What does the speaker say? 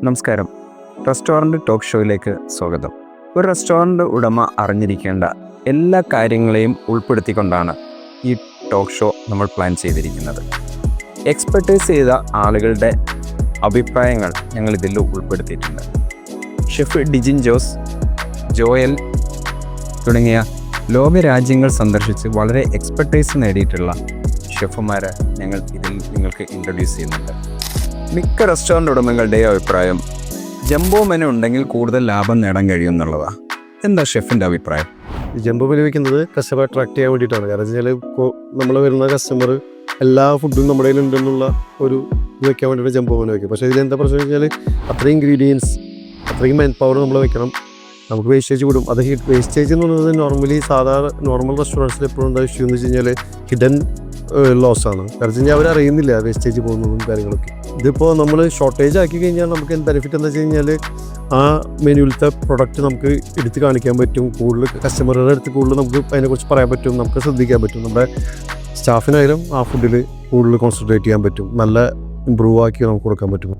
നമസ്കാരം. Restaurant talk ഷോയിലേക്ക് സ്വാഗതം. ഒരു റെസ്റ്റോറൻറ്റ് ഉടമ അറിഞ്ഞിരിക്കേണ്ട എല്ലാ കാര്യങ്ങളെയും ഉൾപ്പെടുത്തിക്കൊണ്ടാണ് ഈ ടോക്ക് ഷോ നമ്മൾ പ്ലാൻ ചെയ്തിരിക്കുന്നത്. എക്സ്പെർട്ടൈസ് ചെയ്ത ആളുകളുടെ അഭിപ്രായങ്ങൾ ഞങ്ങൾ ഇതിൽ ഉൾപ്പെടുത്തിയിട്ടുണ്ട്. ഷെഫ് ഡിജിൻ ജോസ്, ജോയൽ തുടങ്ങിയ ലോകരാജ്യങ്ങൾ സന്ദർശിച്ച് വളരെ എക്സ്പെർട്ടൈസ് നേടിയിട്ടുള്ള ഷെഫുമാരെ ഞങ്ങൾ ഇതിൽ നിങ്ങൾക്ക് ഇൻട്രൊഡ്യൂസ് ചെയ്യുന്നുണ്ട്. മിക്ക റെസ്റ്റോറൻറ്റ് ഉടമകളുടെയും അഭിപ്രായം ജംബോ മെനു ഉണ്ടെങ്കിൽ കൂടുതൽ ലാഭം നേടാൻ കഴിയും എന്നുള്ളതാണ്. എന്താ ഷെഫിൻ്റെ അഭിപ്രായം? ജംബോ മെനു വയ്ക്കുന്നത് കസ്റ്റമറെ അട്രാക്ട് ചെയ്യാൻ വേണ്ടിയിട്ടാണ്. കാരണം വെച്ചാൽ ഇപ്പോൾ നമ്മൾ വരുന്ന കസ്റ്റമർ എല്ലാ ഫുഡും നമ്മുടെ കയ്യിൽ ഉണ്ടെന്നുള്ള ഒരു ഇത് വയ്ക്കാൻ വേണ്ടിയിട്ട് ജംബോ മെനു വയ്ക്കും. പക്ഷേ ഇതിലെന്താ പ്രശ്നം വെച്ചാൽ അത്രയും ഇൻഗ്രീഡിയൻസ്, അത്രയും മാൻ പവർ നമ്മൾ വയ്ക്കണം. നമുക്ക് വേസ്റ്റേജ് കൂടും. അത് വേസ്റ്റേജ് എന്ന് പറയുന്നത് നോർമലി നോർമൽ റെസ്റ്റോറൻറ്റ്സിൽ എപ്പോഴും എന്താ ഇഷ്യൂ എന്ന് വെച്ച് കഴിഞ്ഞാൽ ഹിഡൻ ലോസാണ്. കാരണം വെച്ച് കഴിഞ്ഞാൽ അവരറിയുന്നില്ല വേസ്റ്റേജ് പോകുന്നതും കാര്യങ്ങളൊക്കെ. ഇതിപ്പോൾ നമ്മൾ ഷോർട്ടേജ് ആക്കി കഴിഞ്ഞാൽ നമുക്ക് എന്ത് ബെനിഫിറ്റ് എന്താ വെച്ച് കഴിഞ്ഞാൽ ആ മെനുവിലത്തെ പ്രൊഡക്റ്റ് നമുക്ക് എടുത്ത് കാണിക്കാൻ പറ്റും. കൂടുതൽ കസ്റ്റമറുടെ അടുത്ത് കൂടുതൽ നമുക്ക് അതിനെക്കുറിച്ച് പറയാൻ പറ്റും, നമുക്ക് ശ്രദ്ധിക്കാൻ പറ്റും. നമ്മുടെ സ്റ്റാഫിനായാലും ആ ഫുഡിൽ കൂടുതൽ കോൺസെൻട്രേറ്റ് ചെയ്യാൻ പറ്റും, നല്ല ഇമ്പ്രൂവ് ആക്കി നമുക്ക് കൊടുക്കാൻ പറ്റും.